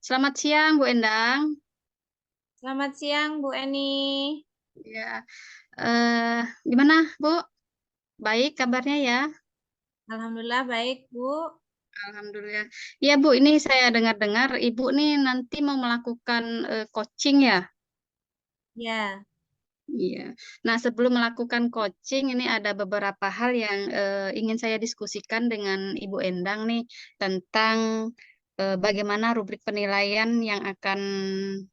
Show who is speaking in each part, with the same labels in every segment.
Speaker 1: Selamat siang, Bu Endang.
Speaker 2: Selamat siang, Bu Eni.
Speaker 1: Ya, gimana, Bu? Baik kabarnya ya?
Speaker 2: Alhamdulillah baik, Bu.
Speaker 1: Alhamdulillah. Ya, Bu, ini saya dengar-dengar Ibu nih nanti mau melakukan coaching ya?
Speaker 2: Ya,
Speaker 1: Iya. Nah, sebelum melakukan coaching, ini ada beberapa hal yang ingin saya diskusikan dengan Ibu Endang nih tentang bagaimana rubrik penilaian yang akan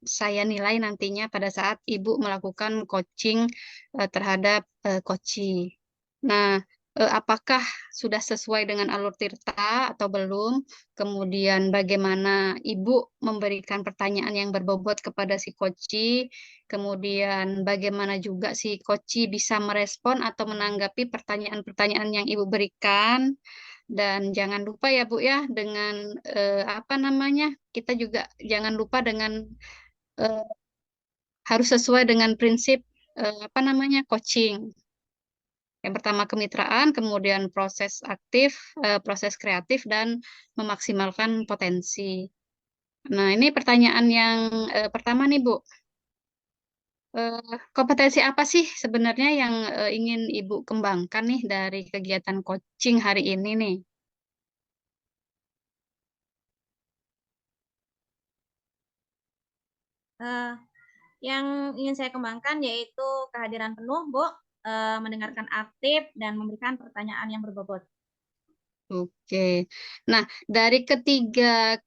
Speaker 1: saya nilai nantinya pada saat Ibu melakukan coaching terhadap coachee. Nah, apakah sudah sesuai dengan alur Tirta atau belum? Kemudian bagaimana Ibu memberikan pertanyaan yang berbobot kepada si coachee? Kemudian bagaimana juga si Koci bisa merespon atau menanggapi pertanyaan-pertanyaan yang Ibu berikan. Dan jangan lupa ya Bu ya dengan apa namanya? Kita juga jangan lupa dengan eh, harus sesuai dengan prinsip apa namanya? Coaching. Yang pertama kemitraan, kemudian proses aktif, proses kreatif dan memaksimalkan potensi. Nah, ini pertanyaan yang pertama nih Bu. Kompetensi apa sih sebenarnya yang ingin Ibu kembangkan nih dari kegiatan coaching hari ini nih?
Speaker 2: eh, yang ingin saya kembangkan yaitu kehadiran penuh, Bu, mendengarkan aktif dan memberikan pertanyaan yang berbobot.
Speaker 1: Oke. Nah, dari ketiga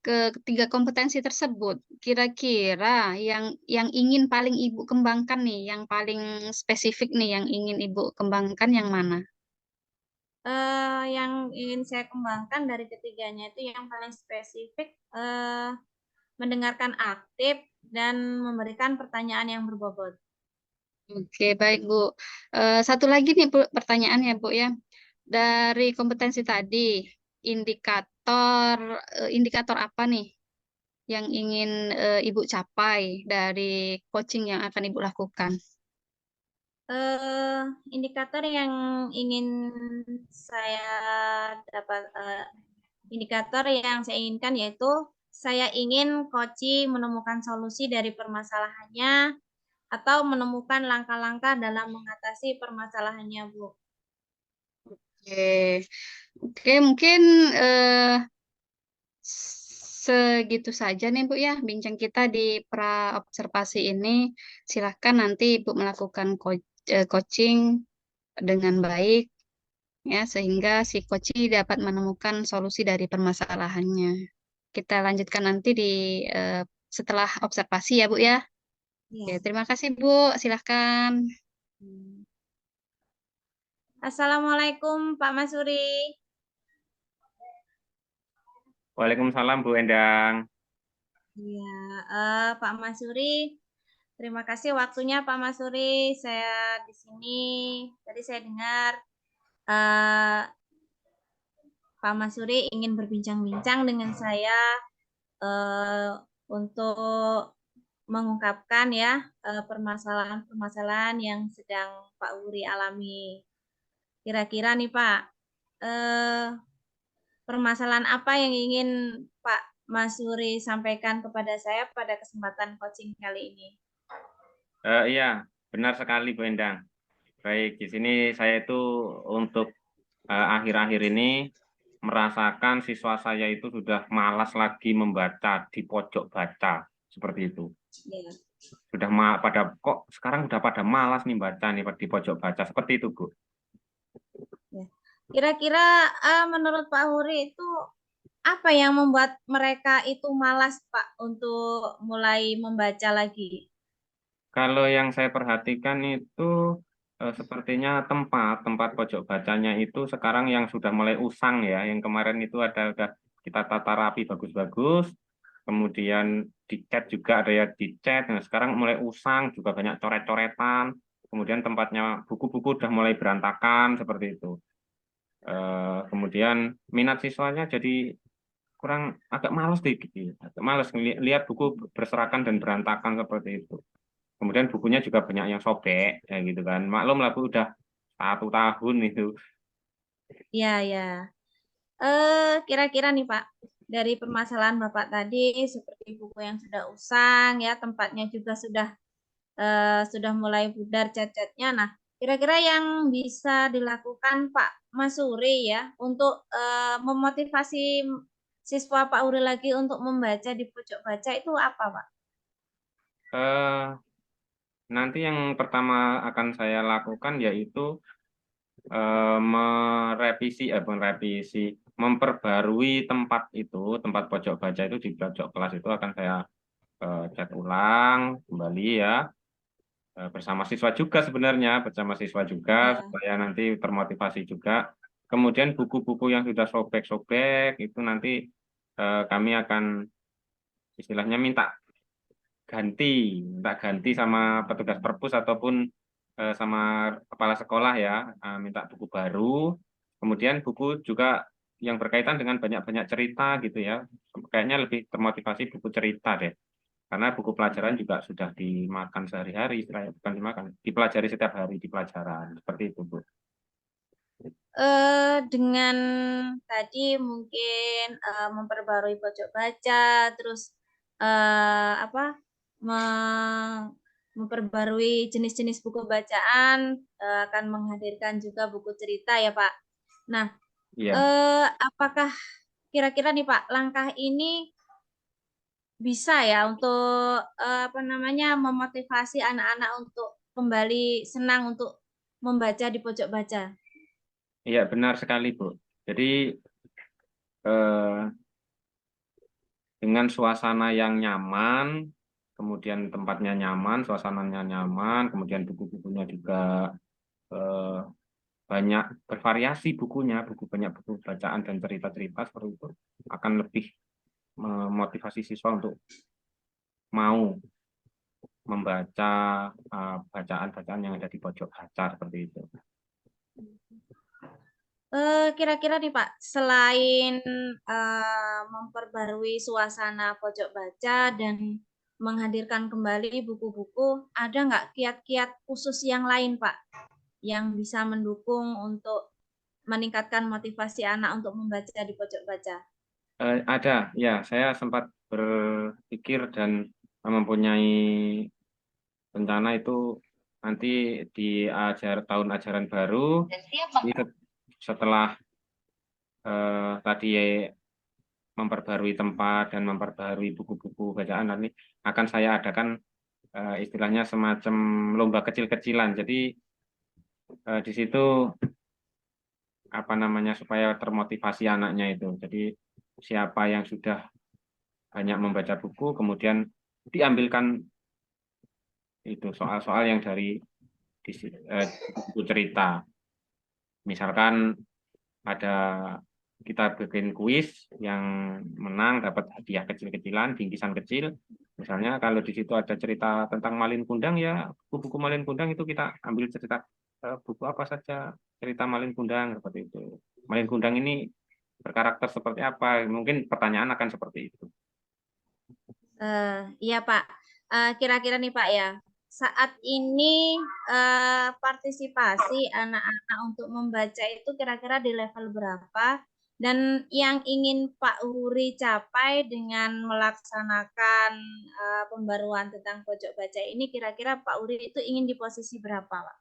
Speaker 1: kompetensi tersebut, kira-kira yang ingin paling Ibu kembangkan nih, yang paling spesifik nih yang ingin Ibu kembangkan yang mana?
Speaker 2: Yang ingin saya kembangkan dari ketiganya itu yang paling spesifik, mendengarkan aktif dan memberikan pertanyaan yang berbobot.
Speaker 1: Oke, baik Bu. Satu lagi nih Bu, pertanyaannya Bu ya. Dari kompetensi tadi, indikator indikator apa nih yang ingin Ibu capai dari coaching yang akan Ibu lakukan?
Speaker 2: eh Indikator yang ingin saya dapat, indikator yang saya inginkan yaitu saya ingin Koci menemukan solusi dari permasalahannya atau menemukan langkah-langkah dalam mengatasi permasalahannya, Bu.
Speaker 1: Oke, oke mungkin eh, segitu saja nih Bu ya, bincang kita di pra observasi ini. Silahkan nanti Ibu melakukan coaching dengan baik ya, sehingga si coach dapat menemukan solusi dari permasalahannya. Kita lanjutkan nanti di eh, setelah observasi ya Bu ya. Oke,
Speaker 2: Ya.
Speaker 1: terima kasih Bu. Silahkan.
Speaker 2: Assalamualaikum Pak Masuri.
Speaker 3: Waalaikumsalam Bu Endang.
Speaker 2: Ya, Pak Masuri, terima kasih waktunya Pak Masuri. Saya di sini, tadi saya dengar eh, Pak Masuri ingin berbincang-bincang dengan saya eh, untuk mengungkapkan ya permasalahan-permasalahan yang sedang Pak Wuri alami. Kira-kira nih Pak, eh, permasalahan apa yang ingin Pak Masuri sampaikan kepada saya pada kesempatan coaching kali ini?
Speaker 3: Iya, benar sekali Bu Endang. Baik, di sini saya itu untuk akhir-akhir ini merasakan siswa saya itu sudah malas lagi membaca di pojok baca seperti itu.
Speaker 2: Ya.
Speaker 3: Sudah pada kok sekarang sudah pada malas nih baca nih di pojok baca seperti itu Bu.
Speaker 2: Ya. Kira-kira menurut Pak Huri itu apa yang membuat mereka itu malas Pak untuk mulai membaca lagi?
Speaker 3: Kalau yang saya perhatikan itu sepertinya tempat pojok bacanya itu sekarang yang sudah mulai usang ya. Yang kemarin itu ada udah kita tata rapi bagus-bagus, kemudian di cat juga ada ya di cat. Nah, sekarang mulai usang juga banyak coret-coretan. Kemudian tempatnya buku-buku udah mulai berantakan seperti itu. Kemudian minat siswanya jadi kurang agak males deh, gitu. Agak males lihat buku berserakan dan berantakan seperti itu. Kemudian bukunya juga banyak yang sobek, ya gitu kan. Maklum lah Bu, udah 1 tahun itu.
Speaker 2: Ya, ya. Kira-kira nih Pak. dari permasalahan Bapak tadi, seperti buku yang sudah usang, ya tempatnya juga sudah mulai pudar cat-catnya. Nah, kira-kira yang bisa dilakukan Pak Masuri ya untuk memotivasi siswa Pak Uri lagi untuk membaca di pojok baca itu apa, Pak?
Speaker 3: Eh, Nanti yang pertama akan saya lakukan yaitu memperbarui tempat itu, tempat pojok baca itu di pojok kelas itu akan saya cat ulang kembali ya, bersama siswa juga sebenarnya, bersama siswa juga
Speaker 2: Ya.
Speaker 3: supaya nanti termotivasi juga. Kemudian buku-buku yang sudah sobek-sobek itu nanti kami akan istilahnya minta ganti sama petugas perpus ataupun sama kepala sekolah ya, minta buku baru. Kemudian buku juga yang berkaitan dengan banyak-banyak cerita gitu ya. Kayaknya lebih termotivasi buku cerita deh. Karena buku pelajaran juga sudah dimakan sehari-hari, istilahnya bukan dimakan, dipelajari setiap hari di pelajaran. Seperti itu, Bu.
Speaker 2: Dengan tadi mungkin memperbarui pojok baca, terus apa memperbarui jenis-jenis buku bacaan, akan menghadirkan juga buku cerita ya Pak. Nah,
Speaker 3: Iya.
Speaker 2: apakah kira-kira nih Pak, langkah ini bisa ya untuk apa namanya memotivasi anak-anak untuk kembali senang untuk membaca di pojok baca?
Speaker 3: Iya, benar sekali, Bu. Jadi eh, dengan suasana yang nyaman, kemudian tempatnya nyaman, suasananya nyaman, kemudian buku-bukunya juga eh, banyak bervariasi bukunya, banyak buku bacaan dan cerita-cerita seperti itu akan lebih memotivasi siswa untuk mau membaca bacaan-bacaan yang ada di pojok baca seperti itu.
Speaker 2: Kira-kira nih Pak, selain memperbarui suasana pojok baca dan menghadirkan kembali buku-buku, ada nggak kiat-kiat khusus yang lain Pak, yang bisa mendukung untuk meningkatkan motivasi anak untuk membaca di pojok baca?
Speaker 3: Ada, ya saya sempat berpikir dan mempunyai rencana itu nanti di tahun ajaran baru, setelah tadi memperbarui tempat dan memperbarui buku-buku bacaan, nanti akan saya adakan istilahnya semacam lomba kecil-kecilan. Jadi di situ apa namanya supaya termotivasi anaknya itu. Jadi siapa yang sudah banyak membaca buku, kemudian diambilkan itu soal-soal yang dari buku cerita. Misalkan ada kita bikin kuis yang menang dapat hadiah kecil-kecilan, bingkisan kecil. Misalnya kalau di situ ada cerita tentang Malin Kundang ya buku-buku Malin Kundang itu kita ambil cerita buku apa saja cerita Malin Kundang seperti itu. Malin Kundang ini berkarakter seperti apa? Mungkin pertanyaan akan seperti itu.
Speaker 2: Iya Pak, kira-kira nih Pak ya, saat ini partisipasi anak-anak untuk membaca itu kira-kira di level berapa? Dan yang ingin Pak Uri capai dengan melaksanakan pembaruan tentang pojok baca ini, kira-kira Pak Uri itu ingin di posisi berapa, Pak?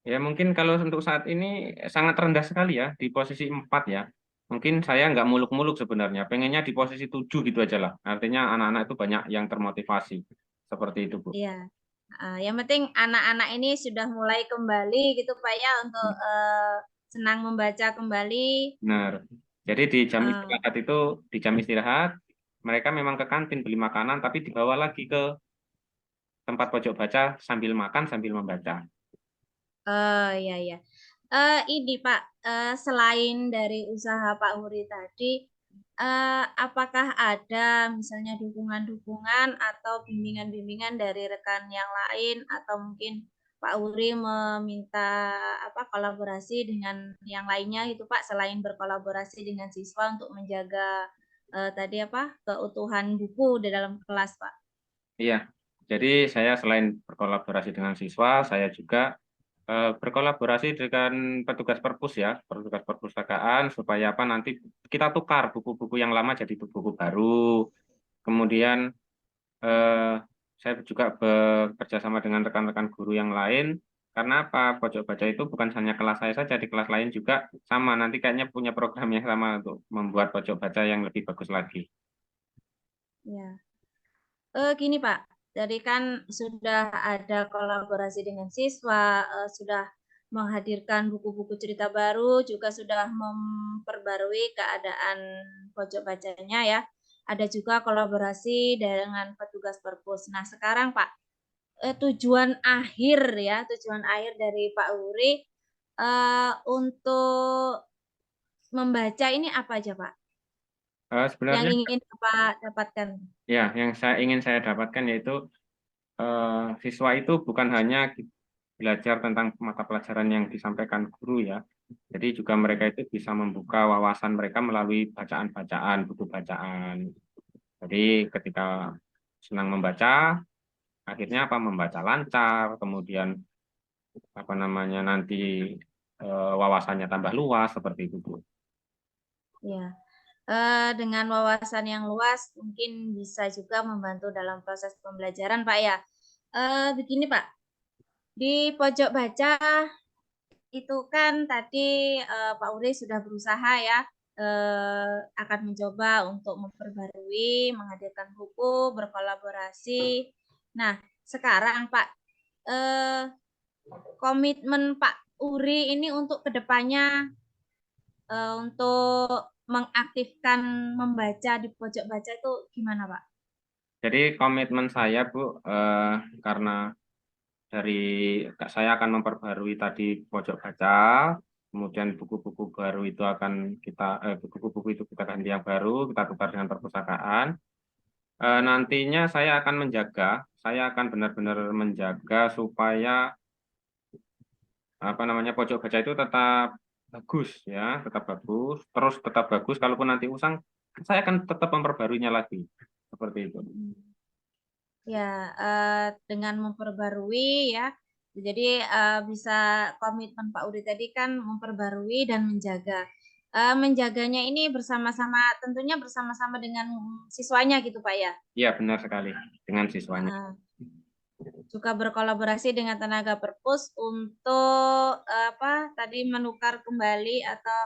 Speaker 3: Ya mungkin kalau untuk saat ini sangat rendah sekali ya di posisi 4 ya. Mungkin saya nggak muluk-muluk sebenarnya, pengennya di posisi 7 gitu aja lah. Artinya anak-anak itu banyak yang termotivasi. Seperti itu, Bu.
Speaker 2: Iya. Yang penting anak-anak ini sudah mulai kembali gitu Pak ya untuk senang membaca kembali.
Speaker 3: Benar. Jadi di jam
Speaker 2: Eh,
Speaker 3: istirahat itu, di jam istirahat, mereka memang ke kantin beli makanan, tapi dibawa lagi ke tempat pojok baca sambil makan, sambil membaca.
Speaker 2: iya iya. Ini Pak, selain dari usaha Pak Huri tadi, apakah ada misalnya dukungan-dukungan atau bimbingan-bimbingan dari rekan yang lain atau mungkin Pak Huri meminta apa kolaborasi dengan yang lainnya itu Pak selain berkolaborasi dengan siswa untuk menjaga tadi apa keutuhan buku di dalam kelas Pak?
Speaker 3: Iya. Jadi saya selain berkolaborasi dengan siswa, saya juga berkolaborasi dengan petugas perpus ya, petugas perpustakaan supaya apa nanti kita tukar buku-buku yang lama jadi buku baru. Kemudian eh, saya juga bekerja sama dengan rekan-rekan guru yang lain. Karena apa? Pojok baca itu bukan hanya kelas saya saja, di kelas lain juga sama. Nanti kayaknya punya program yang sama untuk membuat pojok baca yang lebih bagus lagi.
Speaker 2: Ya. Gini Pak, jadi kan sudah ada kolaborasi dengan siswa, sudah menghadirkan buku-buku cerita baru, juga sudah memperbarui keadaan pojok bacanya ya. Ada juga kolaborasi dengan petugas perpus. Nah sekarang Pak, tujuan akhir dari Pak Uri untuk membaca ini apa aja Pak? Yang
Speaker 3: Sebenarnya
Speaker 2: ingin Bapak dapatkan?
Speaker 3: ya, yang ingin saya dapatkan yaitu siswa itu bukan hanya belajar tentang mata pelajaran yang disampaikan guru ya, jadi juga mereka itu bisa membuka wawasan mereka melalui bacaan-bacaan, buku bacaan. Jadi ketika senang membaca, akhirnya apa membaca lancar, kemudian apa namanya nanti wawasannya tambah luas seperti itu, Bu.
Speaker 2: Ya. Dengan wawasan yang luas mungkin bisa juga membantu dalam proses pembelajaran Pak ya. Begini Pak, di pojok baca itu kan tadi Pak Uri sudah berusaha ya akan mencoba untuk memperbarui, menghadirkan buku, berkolaborasi. Nah, sekarang Pak, eh, komitmen Pak Uri ini untuk kedepannya untuk mengaktifkan membaca di pojok baca itu gimana Pak?
Speaker 3: Jadi komitmen saya, Bu, karena dari saya akan memperbarui tadi pojok baca, kemudian buku-buku baru itu akan buku-buku itu kita ganti yang baru, kita tukar dengan perpustakaan. Nantinya saya akan benar-benar menjaga supaya apa namanya pojok baca itu tetap bagus ya, tetap bagus, terus tetap bagus. Kalaupun nanti usang, saya akan tetap memperbaruinya lagi, seperti itu.
Speaker 2: Ya, dengan memperbarui ya. Jadi bisa komitmen Pak Udi tadi kan memperbarui dan menjaga. Menjaganya ini bersama-sama, tentunya bersama-sama dengan siswanya gitu Pak ya.
Speaker 3: Iya, benar sekali dengan siswanya.
Speaker 2: Juga berkolaborasi dengan tenaga perpus untuk apa tadi menukar kembali atau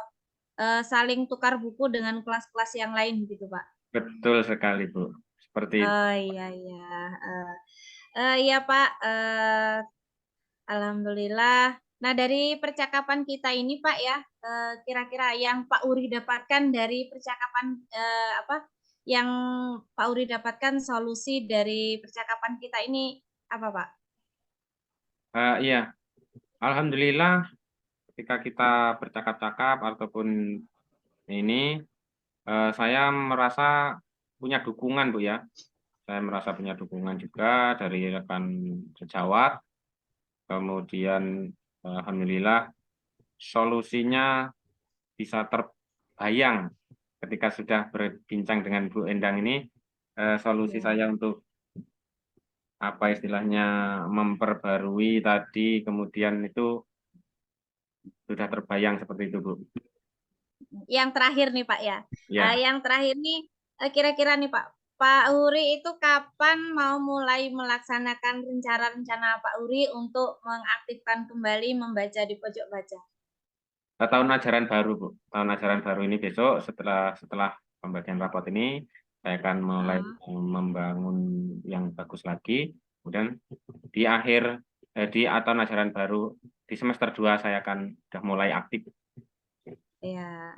Speaker 2: saling tukar buku dengan kelas-kelas yang lain gitu Pak.
Speaker 3: Betul sekali, Bu. Seperti itu.
Speaker 2: Oh iya iya. Iya Pak. Alhamdulillah. Nah dari percakapan kita ini Pak ya, kira-kira yang Pak Uri dapatkan dari percakapan apa? Yang Pak Uri dapatkan solusi dari percakapan kita ini apa Pak?
Speaker 3: Iya, Alhamdulillah ketika kita bercakap-cakap ataupun ini, saya merasa punya dukungan, Bu ya. Saya merasa punya dukungan juga dari rekan sejawat. Kemudian, Alhamdulillah solusinya bisa terbayang ketika sudah berbincang dengan Bu Endang ini. Solusi
Speaker 2: Ya.
Speaker 3: saya untuk apa istilahnya memperbarui tadi, kemudian itu sudah terbayang seperti itu, Bu.
Speaker 2: Yang terakhir nih Pak ya.
Speaker 3: Ya,
Speaker 2: Yang terakhir nih kira-kira nih Pak, Pak Uri itu kapan mau mulai melaksanakan rencana-rencana Pak Uri untuk mengaktifkan kembali membaca di pojok baca?
Speaker 3: tahun ajaran baru, Bu. Tahun ajaran baru ini besok setelah pembagian rapot ini saya akan mulai membangun yang bagus lagi. Kemudian di akhir di tahun ajaran baru di semester 2 saya akan sudah mulai aktif.
Speaker 2: Ya.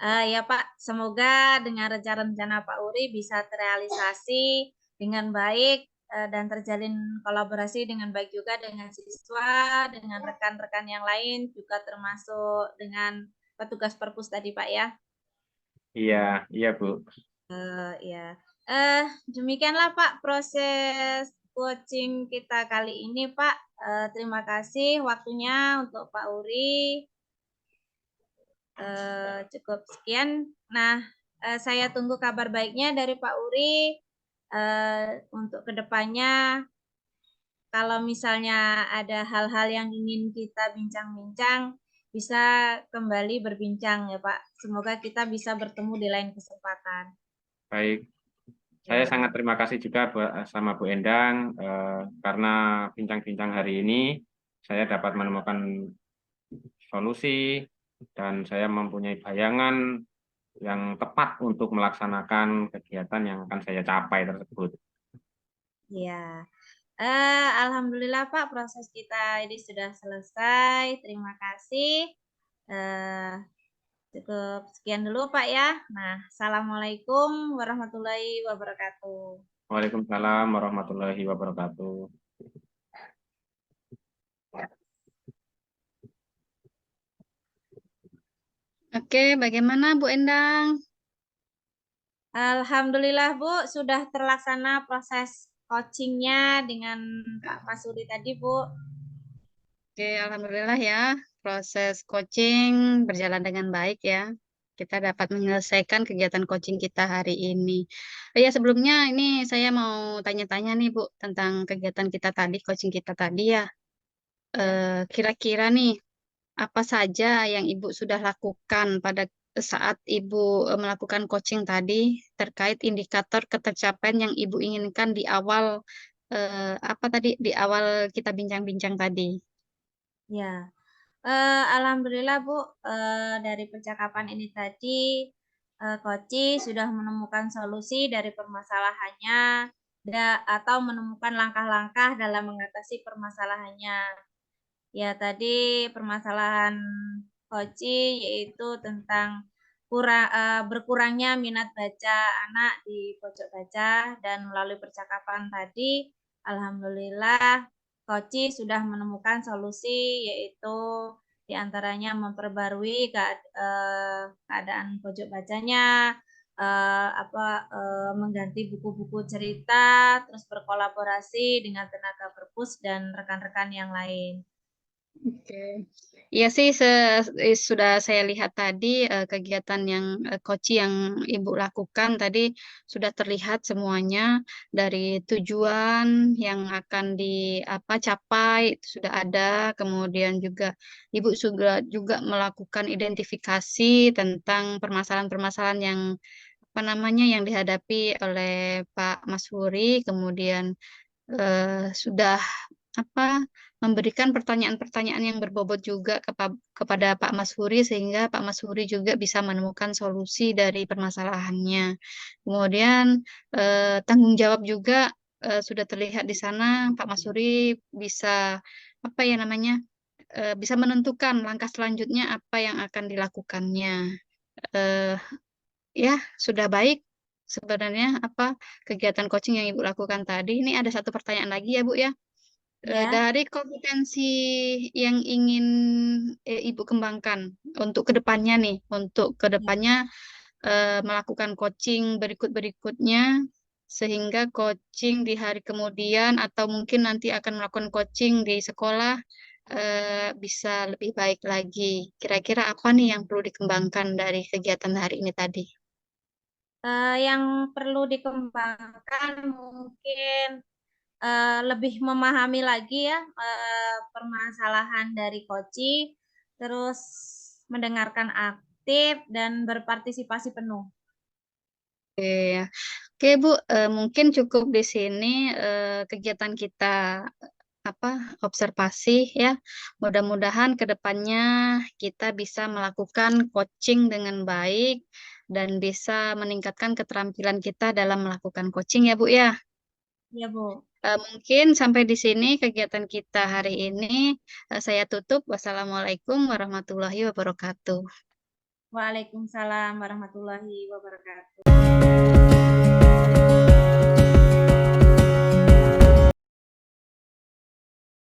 Speaker 2: Ya Pak, semoga dengan rencana-rencana Pak Uri bisa terrealisasi dengan baik dan terjalin kolaborasi dengan baik juga dengan siswa, dengan rekan-rekan yang lain, juga termasuk dengan petugas perpus tadi Pak ya.
Speaker 3: Iya, iya, Bu.
Speaker 2: Ya. Demikianlah Pak proses coaching kita kali ini Pak. Terima kasih waktunya untuk Pak Uri. Cukup sekian. Nah, saya tunggu kabar baiknya dari Pak Uri untuk kedepannya kalau misalnya ada hal-hal yang ingin kita bincang-bincang, bisa kembali berbincang ya Pak. Semoga kita bisa bertemu di lain kesempatan.
Speaker 3: Baik, saya
Speaker 2: Ya.
Speaker 3: sangat terima kasih juga sama Bu Endang karena bincang-bincang hari ini saya dapat menemukan solusi dan saya mempunyai bayangan yang tepat untuk melaksanakan kegiatan yang akan saya capai tersebut.
Speaker 2: Ya. Alhamdulillah Pak, proses kita ini sudah selesai. Terima kasih. Cukup sekian dulu Pak ya. Nah, Assalamualaikum warahmatullahi wabarakatuh.
Speaker 3: Waalaikumsalam warahmatullahi wabarakatuh.
Speaker 1: Oke, bagaimana Bu Endang?
Speaker 2: Alhamdulillah Bu, sudah terlaksana proses coachingnya dengan Pak Masuri tadi Bu.
Speaker 1: Oke, alhamdulillah ya, proses coaching berjalan dengan baik ya. Kita dapat menyelesaikan kegiatan coaching kita hari ini. Oh ya, sebelumnya ini saya mau tanya-tanya nih Bu tentang kegiatan kita tadi, coaching kita tadi ya. Kira-kira nih apa saja yang Ibu sudah lakukan pada saat Ibu melakukan coaching tadi terkait indikator ketercapaian yang Ibu inginkan di awal apa tadi di awal kita bincang-bincang tadi?
Speaker 2: Ya, alhamdulillah Bu, dari percakapan ini tadi, Koci sudah menemukan solusi dari permasalahannya atau menemukan langkah-langkah dalam mengatasi permasalahannya. Ya, tadi permasalahan Koci yaitu tentang berkurangnya minat baca anak di pojok baca, dan melalui percakapan tadi, alhamdulillah Koci sudah menemukan solusi, yaitu diantaranya memperbarui keadaan pojok bacanya, mengganti buku-buku cerita, terus berkolaborasi dengan tenaga perpus dan rekan-rekan yang lain.
Speaker 1: Oke. Iya sih, sudah saya lihat tadi kegiatan yang Koci yang Ibu lakukan tadi sudah terlihat semuanya dari tujuan yang akan capai itu sudah ada, kemudian juga Ibu juga melakukan identifikasi tentang permasalahan-permasalahan yang yang dihadapi oleh Pak Mas Huri, kemudian sudah memberikan pertanyaan-pertanyaan yang berbobot juga kepada Pak Mas Huri sehingga Pak Mas Huri juga bisa menemukan solusi dari permasalahannya. Kemudian tanggung jawab juga sudah terlihat di sana. Pak Mas Huri bisa bisa menentukan langkah selanjutnya apa yang akan dilakukannya. Eh, ya, sudah baik sebenarnya kegiatan coaching yang Ibu lakukan tadi. Ini ada satu pertanyaan lagi ya Bu ya.
Speaker 2: Ya.
Speaker 1: Dari kompetensi yang ingin Ibu kembangkan untuk kedepannya nih, untuk kedepannya melakukan coaching berikut-berikutnya, sehingga coaching di hari kemudian atau mungkin nanti akan melakukan coaching di sekolah bisa lebih baik lagi. Kira-kira apa nih yang perlu dikembangkan dari kegiatan hari ini tadi?
Speaker 2: Yang perlu dikembangkan mungkin lebih memahami lagi ya permasalahan dari Koci, terus mendengarkan aktif dan berpartisipasi penuh.
Speaker 1: Oke, ya. Oke Bu, mungkin cukup di sini kegiatan kita observasi ya. Mudah-mudahan ke depannya kita bisa melakukan coaching dengan baik dan bisa meningkatkan keterampilan kita dalam melakukan coaching ya Bu ya.
Speaker 2: Ya Bu.
Speaker 1: Mungkin sampai di sini kegiatan kita hari ini. Saya tutup. Wassalamualaikum warahmatullahi wabarakatuh.
Speaker 2: Waalaikumsalam warahmatullahi wabarakatuh.